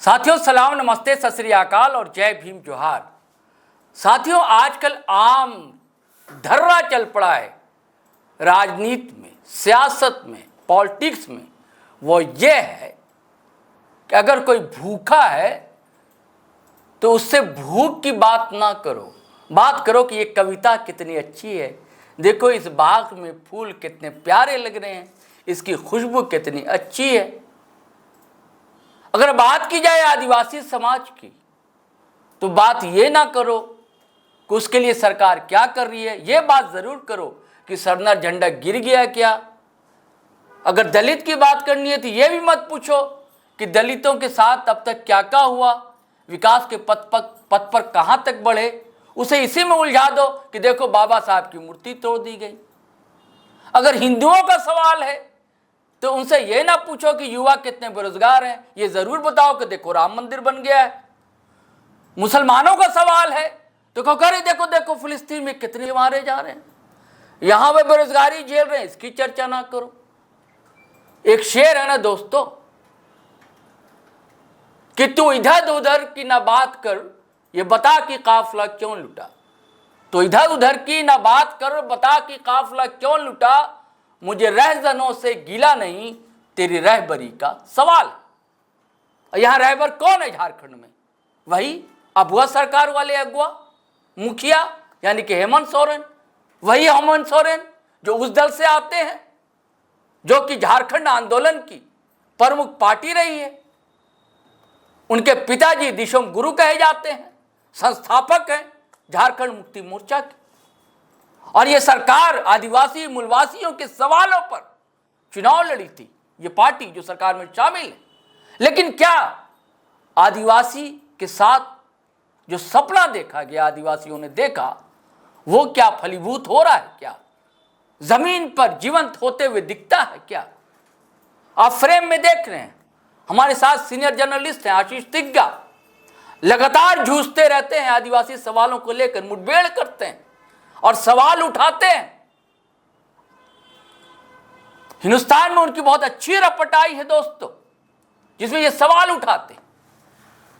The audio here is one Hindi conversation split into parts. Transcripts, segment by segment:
साथियों सलाम, नमस्ते, सत श्री अकाल और जय भीम जोहार। साथियों आजकल आम धर्रा चल पड़ा है राजनीति में, सियासत में, पॉलिटिक्स में। वो ये है कि अगर कोई भूखा है तो उससे भूख की बात ना करो, बात करो कि ये कविता कितनी अच्छी है, देखो इस बाग में फूल कितने प्यारे लग रहे हैं, इसकी खुशबू कितनी अच्छी है। अगर बात की जाए आदिवासी समाज की तो बात ये ना करो कि उसके लिए सरकार क्या कर रही है, ये बात ज़रूर करो कि सरना झंडा गिर गया क्या। अगर दलित की बात करनी है तो ये भी मत पूछो कि दलितों के साथ अब तक क्या क्या हुआ, विकास के पथ पर कहाँ तक बढ़े, उसे इसी में उलझा दो कि देखो बाबा साहब की मूर्ति तोड़ दी गई। अगर हिंदुओं का सवाल है तो उनसे ये ना पूछो कि युवा कितने बेरोजगार हैं, ये जरूर बताओ कि देखो राम मंदिर बन गया है। मुसलमानों का सवाल है तो कहो अरे देखो देखो फिलिस्तीन में कितने मारे जा रहे हैं, यहां वे बेरोजगारी झेल रहे हैं, इसकी चर्चा ना करो। एक शेर है ना दोस्तों कि तू इधर उधर की ना बात कर, ये बता कि काफिला क्यों लुटा। तो इधर उधर की ना बात कर, बता कि काफिला क्यों लुटा, मुझे रहजनों से गिला नहीं, तेरी रहबरी का सवाल। यहां रहबर कौन है झारखंड में? वही अगुआ सरकार वाले अगुआ मुखिया यानी कि हेमंत सोरेन। वही हेमंत सोरेन जो उस दल से आते हैं जो कि झारखंड आंदोलन की प्रमुख पार्टी रही है। उनके पिताजी दिशोम गुरु कहे जाते हैं, संस्थापक हैं झारखंड मुक्ति मोर्चा के। और ये सरकार आदिवासी मूलवासियों के सवालों पर चुनाव लड़ी थी, ये पार्टी जो सरकार में शामिल है। लेकिन क्या आदिवासी के साथ जो सपना देखा गया, आदिवासियों ने देखा, वो क्या फलीभूत हो रहा है? क्या जमीन पर जीवंत होते हुए दिखता है? क्या आप फ्रेम में देख रहे हैं? हमारे साथ सीनियर जर्नलिस्ट हैं आशीष तिग्गा, लगातार जूझते रहते हैं आदिवासी सवालों को लेकर, मुठभेड़ करते हैं और सवाल उठाते हैं। हिंदुस्तान में उनकी बहुत अच्छी रपटाई है दोस्तों, जिसमें ये सवाल उठाते हैं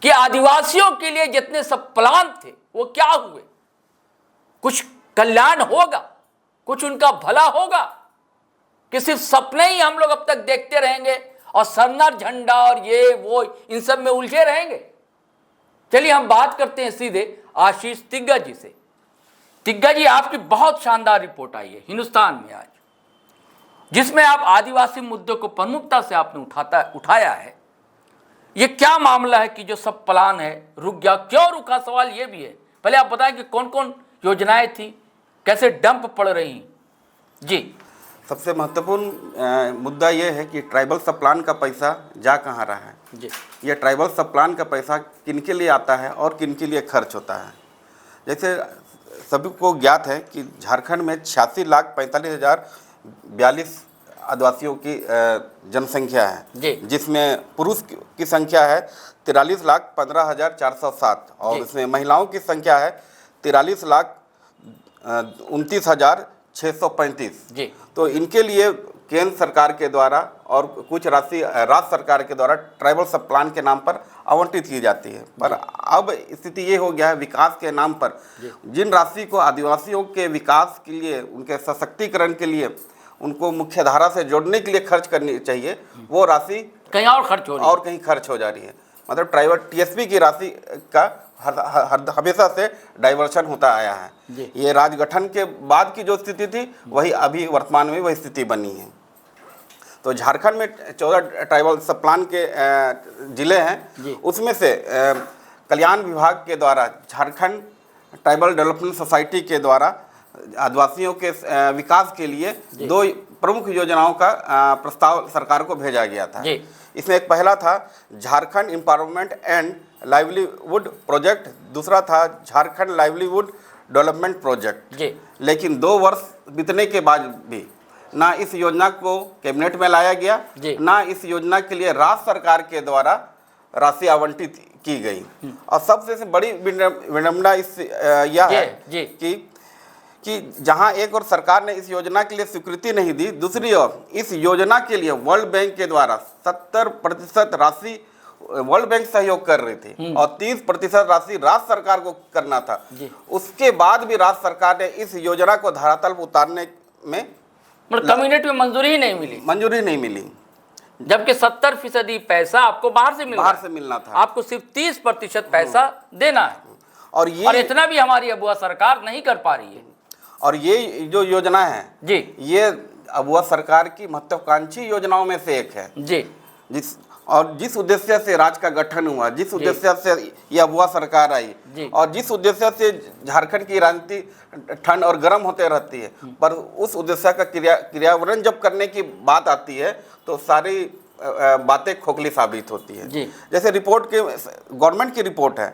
कि आदिवासियों के लिए जितने सब प्लान थे वो क्या हुए, कुछ कल्याण होगा, कुछ उनका भला होगा कि सिर्फ सपने ही हम लोग अब तक देखते रहेंगे और सरना झंडा और ये वो इन सब में उलझे रहेंगे। चलिए हम बात करते हैं सीधे आशीष तिग्गा जी से। तिग्गा जी, आपकी बहुत शानदार रिपोर्ट आई है हिंदुस्तान में आज, जिसमें आप आदिवासी मुद्दों को प्रमुखता से आपने उठाया है। ये क्या मामला है कि जो सब प्लान है रुक गया? क्यों रुका, सवाल ये भी है। पहले आप बताएं कि कौन कौन योजनाएं थी, कैसे डंप पड़ रही जी। सबसे महत्वपूर्ण मुद्दा ये है कि ट्राइबल सब प्लान का पैसा जा कहाँ रहा है जी। ये ट्राइबल सब प्लान का पैसा किन के लिए आता है और किन के लिए खर्च होता है। जैसे सभी को ज्ञात है कि झारखंड में 86,45,042 आदिवासियों की जनसंख्या है, जिसमें पुरुष की संख्या है 43,15,407 और इसमें महिलाओं की संख्या है 43,29,635। तो इनके लिए केंद्र सरकार के द्वारा और कुछ राशि राज्य सरकार के द्वारा ट्राइबल सब प्लान के नाम पर आवंटित की जाती है। पर अब स्थिति ये हो गया है, विकास के नाम पर जिन राशि को आदिवासियों के विकास के लिए, उनके सशक्तिकरण के लिए, उनको मुख्य धारा से जोड़ने के लिए खर्च करनी चाहिए, वो राशि कहीं और खर्च हो जा रही है। मतलब ट्राइबल टीएसपी की राशि का हमेशा से डाइवर्शन होता आया है। ये राज गठन के बाद की जो स्थिति थी वही अभी वर्तमान में वही स्थिति बनी है। तो झारखंड में 14 ट्राइबल सब प्लान के जिले हैं, उसमें से कल्याण विभाग के द्वारा झारखंड ट्राइबल डेवलपमेंट सोसाइटी के द्वारा आदिवासियों के विकास के लिए 2 प्रमुख योजनाओं का प्रस्ताव सरकार को भेजा गया था। इसमें एक पहला था Jharkhand empowerment and livelihood project, दूसरा था झारखंड लाइवलीवुड डेवलपमेंट प्रोजेक्ट। लेकिन 2 वर्ष बीतने के बाद भी ना इस योजना को कैबिनेट में लाया गया, ना इस योजना के लिए राज्य सरकार के द्वारा राशि आवंटित की गई। और सबसे बड़ी विडंबना इस यह है कि जहां एक और सरकार ने इस योजना के लिए स्वीकृति नहीं दी, दूसरी ओर इस योजना के लिए वर्ल्ड बैंक के द्वारा 70% राशि वर्ल्ड बैंक सहयोग कर रही थी और 30% राशि राज्य सरकार को करना था। उसके बाद भी राज्य सरकार ने इस योजना को धरातल पर उतारने में मतलब कम्युनिटी में मंजूरी नहीं मिली, जबकि 70% पैसा आपको बाहर से मिलना था। आपको सिर्फ 30% पैसा देना है, और इतना भी हमारी अबुआ सरकार नहीं कर पा रही है। और ये जो योजना है जी, ये अबुआ सरकार की महत्वाकांक्षी योजनाओं में से एक है जी। जिस उद्देश्य से राज्य का गठन हुआ, जिस उद्देश्य से ये अबुआ सरकार आई, और जिस उद्देश्य से झारखंड की राजनीति ठंड और गर्म होते रहती है, पर उस उद्देश्य का क्रियान्वयन जब करने की बात आती है तो सारी बातें खोखली साबित होती है। जैसे रिपोर्ट के गवर्नमेंट की रिपोर्ट है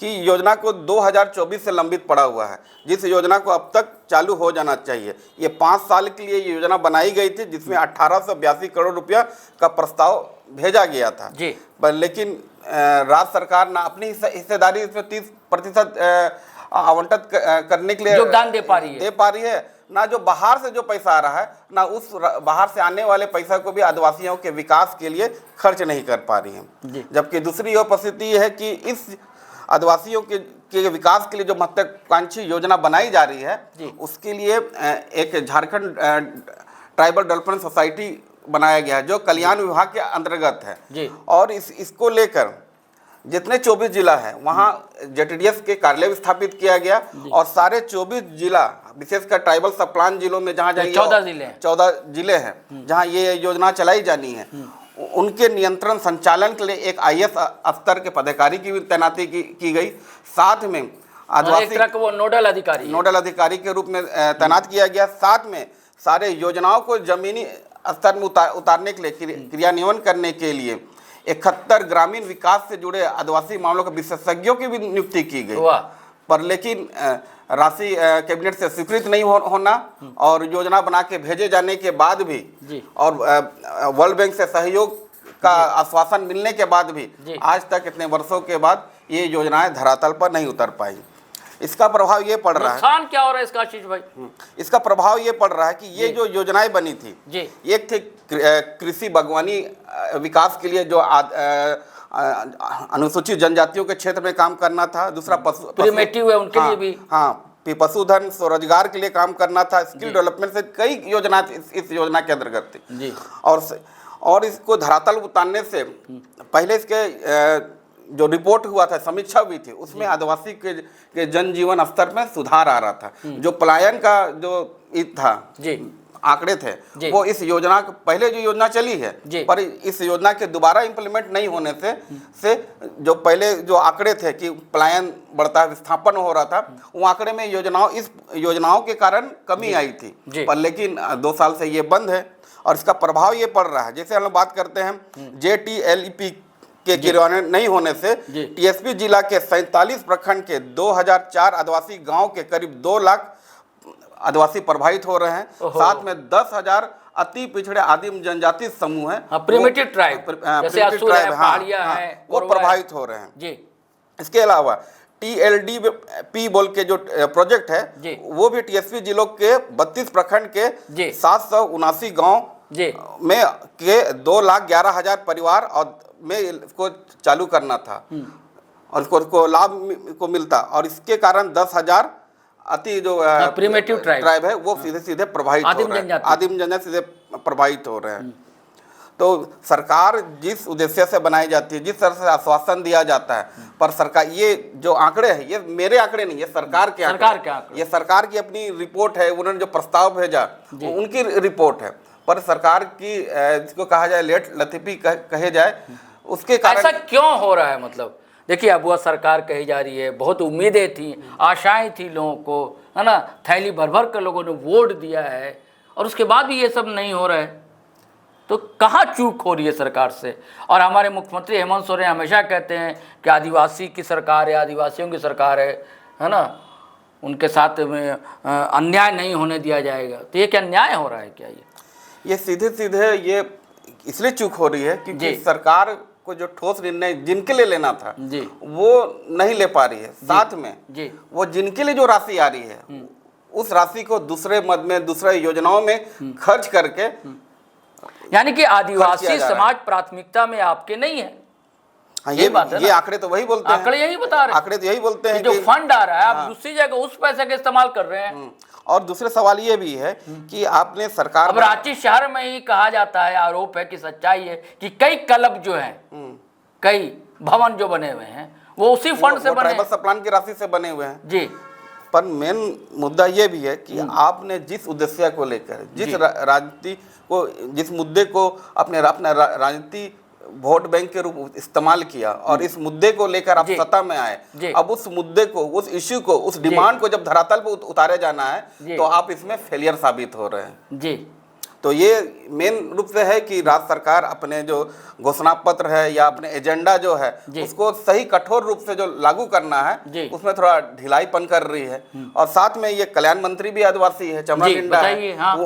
कि योजना को 2024 से लंबित पड़ा हुआ है, जिस योजना को अब तक चालू हो जाना चाहिए। ये 5 साल के लिए ये योजना बनाई गई थी, जिसमें 1882 करोड़ रुपया का प्रस्ताव भेजा गया था जी। पर लेकिन राज्य सरकार ना अपनी हिस्सेदारी इसमें 30% आवंटित करने के लिए योगदान दे पा रही है, ना जो बाहर से जो पैसा आ रहा है, ना उस बाहर से आने वाले पैसा को भी आदिवासियों के विकास के लिए खर्च नहीं कर पा रही है। जबकि दूसरी ओर परिस्थिति ये है कि इस आदिवासियों के विकास के लिए जो महत्वाकांक्षी योजना बनाई जा रही है, उसके लिए एक झारखंड ट्राइबल डेवलपमेंट सोसाइटी बनाया गया है, जो कल्याण विभाग के अंतर्गत है। और इसको लेकर जितने 24 जिला है वहाँ JTDS के कार्यालय स्थापित किया गया, और सारे 24 जिला, विशेषकर ट्राइबल सब प्लान जिलों में जहाँ 14 जिले हैं जहाँ ये योजना चलाई जानी है, उनके नियंत्रण संचालन के लिए एक IAS स्तर के पदाधिकारी की भी तैनाती की गई। साथ में आदिवासी वो नोडल अधिकारी के रूप में तैनात किया गया। साथ में सारे योजनाओं को जमीनी स्तर में उतारने के लिए, क्रियान्वयन करने के लिए 71 ग्रामीण विकास से जुड़े आदिवासी मामलों के विशेषज्ञों की भी नियुक्ति की गई। पर लेकिन राशि कैबिनेट से स्वीकृत नहीं होना और योजना बना के भेजे जाने के बाद भी और वर्ल्ड बैंक से सहयोग का आश्वासन मिलने के बाद भी आज तक इतने वर्षों के बाद ये योजनाएं धरातल पर नहीं उतर पाई। इसका प्रभाव ये पड़ रहा है, नुकसान क्या हो रहा है इसका आशीष भाई? इसका प्रभाव ये पड़ रहा है कि ये जो योजनाएं बनी थी, एक थी कृषि बागवानी विकास के लिए जो अनुसूचित जनजातियों के क्षेत्र में काम करना था, दूसरा प्रिमिटिव है उनके लिए भी, पशुधन स्वरोजगार के लिए काम करना था, स्किल डेवलपमेंट से कई योजना इस योजना के अंतर्गत थी। और इसको धरातल उतारने से पहले इसके जो रिपोर्ट हुआ था, समीक्षा हुई थी, उसमें आदिवासी के जनजीवन स्तर में सुधार आ रहा था। जो पलायन का जो आंकड़े थे वो इस योजना पहले जो योजना चली है, पर इस योजना के दोबारा इंप्लीमेंट नहीं होने से जो पहले जो आंकड़े थे कि पलायन बढ़ता विस्थापन हो रहा था, वो आंकड़े में इस योजनाओं के कारण कमी आई थी। पर लेकिन 2 साल से ये बंद है और इसका प्रभाव ये पड़ रहा है। जैसे हम लोग बात करते हैं JTLEP के क्रियान्वयन नहीं होने से TSP जिला के 47 प्रखंड के 2004 आदिवासी गांव के करीब 2 लाख आदिवासी प्रभावित हो रहे हैं। साथ में 10,000 अति पिछड़े आदिम जनजाति समूह हैं, प्रिमिटिव ट्राइब, वो प्रभावित हो रहे हैं। इसके अलावा TLDP बोल के जो प्रोजेक्ट है, वो भी TSP जिलों के 32 प्रखंड के 779 गांव में के 2,11,000 परिवार और में इसको चालू करना था और इसको लाभ को मिलता, और इसके कारण 10,000 अति जो प्रिमिटिव ट्राइब है वो सीधे प्रभावित हो रहे हैं, आदिम जनजाति सीधे प्रभावित हो रहे हैं। तो सरकार जिस उद्देश्य से बनाई जाती है, जिस तरह से आश्वासन दिया जाता है, पर सरकार ये जो आंकड़े हैं, ये मेरे आंकड़े नहीं, ये सरकार के आंकड़े, ये सरकार की अपनी रिपोर्ट है। उन्होंने जो प्रस्ताव भेजा वो उनकी रिपोर्ट है, पर सरकार की जिसको कहा जाए लेट लतीफी कहे जाए, उसके कारण ऐसा क्यों हो रहा है? मतलब देखिए, अबुआ सरकार कही जा रही है, बहुत उम्मीदें थी, आशाएं थी लोगों को, है ना, थैली भर भर कर लोगों ने वोट दिया है, और उसके बाद भी ये सब नहीं हो रहा है। तो कहाँ चूक हो रही है सरकार से? और हमारे मुख्यमंत्री हेमंत सोरेन हमेशा कहते हैं कि आदिवासी की सरकार है, आदिवासियों की सरकार है ना, उनके साथ में अन्याय नहीं होने दिया जाएगा। तो ये क्या न्याय हो रहा है क्या? ये सीधे ये इसलिए चूक हो रही है क्योंकि सरकार को जो ठोस निर्णय जिनके लिए लेना था वो नहीं ले पा रही है। साथ में वो जिनके लिए जो राशि आ रही है, उस राशि को दूसरे मद में, दूसरे योजनाओं में खर्च करके, यानी कि आदिवासी समाज प्राथमिकता में आपके नहीं है। हाँ, ये बात है ये ना? आंकड़े तो वही बोलते हैं, आंकड़े यही बता रहे हैं, आंकड़े तो यही बोलते हैं जो कि फंड आ रहा है आप दूसरी जगह उस पैसे का इस्तेमाल कर रहे हैं। और दूसरे सवाल ये भी है कि आपने सरकार अब रांची शहर में ही कहा जाता है, आरोप है कि सच्चाई है कि कई क्लब जो हैं, कई भवन जो बने हुए हैं वो उसी फंड से बने ट्राइबल सब प्लान की राशि से बने हुए हैं जी। पर मेन मुद्दा ये भी है कि आपने जिस उद्देश्य को लेकर, जिस राजनीति को, जिस मुद्दे को अपने राजनीति वोट बैंक के रूप इस्तेमाल किया और इस मुद्दे को लेकर आप सत्ता में आए, अब उस मुद्दे को, उस इश्यू को, उस डिमांड को जब धरातल पर उतारे जाना है तो आप इसमें फेलियर साबित हो रहे हैं जी। तो ये मेन रूप से है कि राज्य सरकार अपने जो घोषणा पत्र है या अपने एजेंडा जो है उसको सही कठोर रूप से जो लागू करना है उसमें थोड़ा ढिलाईपन कर रही है। और साथ में ये कल्याण मंत्री भी आदिवासी है, चमरा लिंडा है, हाँ।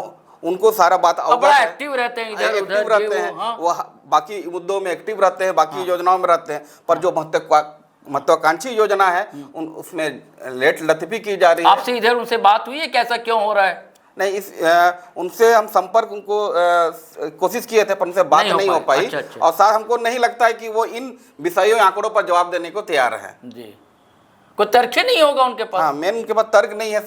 उनको सारा बात बड़ा एक्टिव रहते हैं, इधर एक्टिव रहते हैं, वो बाकी मुद्दों में एक्टिव रहते हैं, बाकी योजनाओं में रहते हैं। पर जो महत्वाकांक्षी योजना है उसमें लेट लतीफी की जा रही है। आपसे इधर उनसे बात हुई है, कैसा क्यों हो रहा है? नहीं, उनसे हम संपर्क उनको कोशिश किए थे पर उनसे बात नहीं हो पाई। अच्छा। और साथ हमको नहीं लगता है कि वो इन विषयों आंकड़ों पर जवाब देने को तैयार है जी। कोई तर्क नहीं होगा उनके पास। हाँ, मेन उनके पास तर्क नहीं है।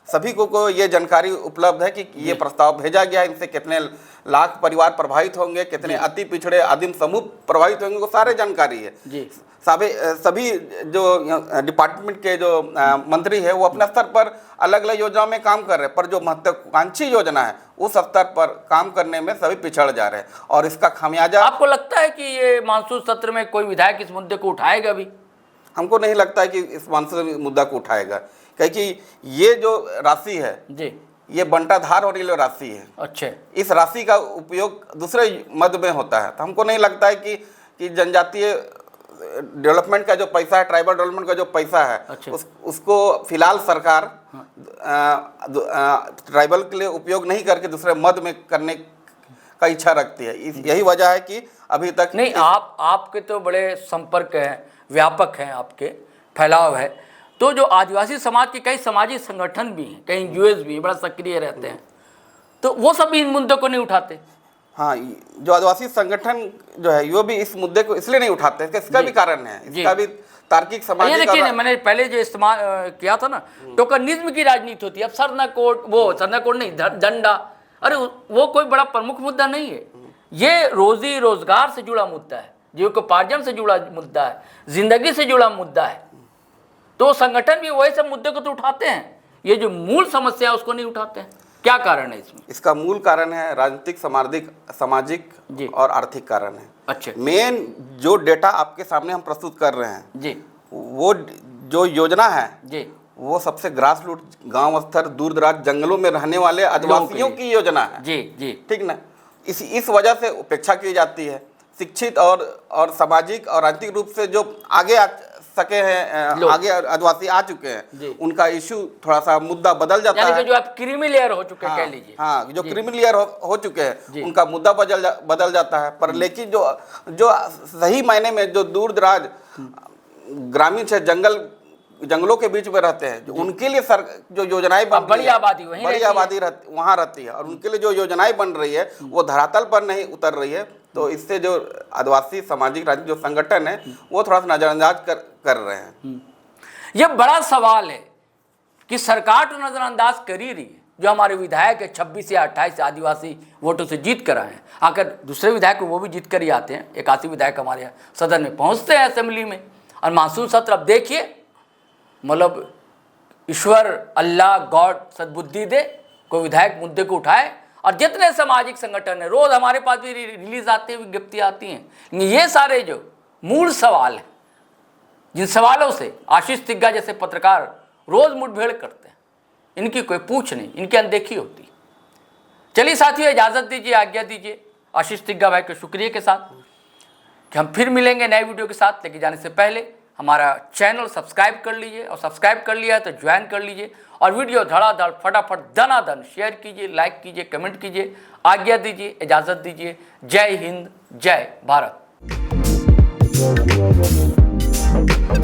सभी को ये जानकारी उपलब्ध है कि ये प्रस्ताव भेजा गया है, इनसे कितने लाख परिवार प्रभावित होंगे, कितने अति पिछड़े आदिम समूह प्रभावित होंगे, वो सारे जानकारी है जी। सभी जो डिपार्टमेंट के जो मंत्री है वो अपने स्तर पर अलग अलग योजनाओं में काम कर रहे हैं, पर जो महत्वाकांक्षी योजना है उस स्तर पर काम करने में सभी पिछड़ जा रहे हैं। और इसका खामियाजा आपको लगता है कि ये मानसून सत्र में कोई विधायक इस मुद्दे को उठाएगा भी? हमको नहीं लगता है कि इस मानसून मुद्दा को उठाएगा, क्योंकि ये जो राशि है जी, ये बंटाधार होने वाली राशि है। अच्छा, इस राशि का उपयोग दूसरे मद में होता है, तो हमको नहीं लगता है कि जनजातीय डेवलपमेंट का जो पैसा है, ट्राइबल डेवलपमेंट का जो पैसा है, अच्छा, उसको फिलहाल सरकार ट्राइबल के लिए उपयोग नहीं करके दूसरे मद में करने का इच्छा रखती है। यही वजह है कि अभी तक नहीं। आपके तो बड़े संपर्क हैं, व्यापक हैं, आपके फैलाव है, तो जो आदिवासी समाज के कई सामाजिक संगठन भी हैं, कई यूएस भी बड़ा सक्रिय रहते हैं, तो वो सब भी इन मुद्दों को नहीं उठाते। हाँ, जो आदिवासी संगठन जो है वो भी इस मुद्दे को इसलिए नहीं उठाते, इसका भी कारण है, इसका भी तार्किक समाज। ये देखिए, मैंने पहले जो इस्तेमाल किया था ना, टोकनिज्म की राजनीति होती है। अब सरना कोड नहीं, डंडा, अरे वो कोई बड़ा प्रमुख मुद्दा नहीं है। ये रोजी रोजगार से जुड़ा मुद्दा है, जीविकोपार्जन से जुड़ा मुद्दा है, जिंदगी से जुड़ा मुद्दा है। तो संगठन भी वही सब मुद्दे को तो उठाते हैं, ये जो मूल समस्या है उसको नहीं उठाते हैं। क्या कारण है इसमें? इसका मूल कारण है राजनीतिक, सामाजिक और आर्थिक कारण है। अच्छा, मेन जो डेटा आपके सामने हम प्रस्तुत कर रहे हैं जी, वो जो योजना है जी, वो सबसे ग्रास रूट, गांव स्तर, दूर दराज जंगलों में रहने वाले आदिवासियों की योजना है जी जी, ठीक ना। इस वजह से उपेक्षा की जाती है। शिक्षित और सामाजिक और राजनीतिक रूप से जो आगे आ सके हैं, आगे आदिवासी आ चुके हैं, उनका इशू थोड़ा सा मुद्दा बदल जाता है। जो आप क्रीमी लेयर हो चुके हैं, कह लीजिए, हाँ, जो क्रीमी लेयर हो चुके हैं उनका मुद्दा बदल जाता है। पर लेकिन जो सही मायने में जो दूर दराज ग्रामीण से जंगलों के बीच में रहते हैं, जो उनके लिए जो योजनाएं बन, बड़ी आबादी वहाँ रहती है, और उनके लिए जो योजनाएं बन रही है वो धरातल पर नहीं उतर रही है। तो इससे जो आदिवासी सामाजिक राजनीतिक जो संगठन है वो थोड़ा सा नजरअंदाज कर रहे हैं। ये बड़ा सवाल है कि सरकार तो नजरअंदाज कर ही रही है। जो हमारे विधायक है 26 या 28 आदिवासी वोटों से जीत कर आए हैं, आकर दूसरे विधायक वो भी जीत कर ही आते हैं। 81 विधायक हमारे यहाँ सदन में पहुँचते हैं, असेंबली में। और मानसून सत्र अब देखिए, मतलब ईश्वर, अल्लाह, गॉड सद्बुद्धि दे, कोई विधायक मुद्दे को उठाए। और जितने सामाजिक संगठन है, रोज हमारे पास भी रिलीज आती है, विज्ञप्ति आती हैं। ये सारे जो मूल सवाल हैं, जिन सवालों से आशीष तिग्गा जैसे पत्रकार रोज मुठभेड़ करते हैं, इनकी कोई पूछ नहीं, इनकी अनदेखी होती। चलिए साथियों, इजाजत दीजिए, आज्ञा दीजिए आशीष तिग्गा भाई के शुक्रिया के साथ कि हम फिर मिलेंगे नए वीडियो के साथ। लेके जाने से पहले हमारा चैनल सब्सक्राइब कर लीजिए, और सब्सक्राइब कर लिया है तो ज्वाइन कर लीजिए, और वीडियो धड़ाधड़ फटाफट दनादन शेयर कीजिए, लाइक कीजिए, कमेंट कीजिए। आज्ञा दीजिए, इजाज़त दीजिए। जय हिंद, जय भारत।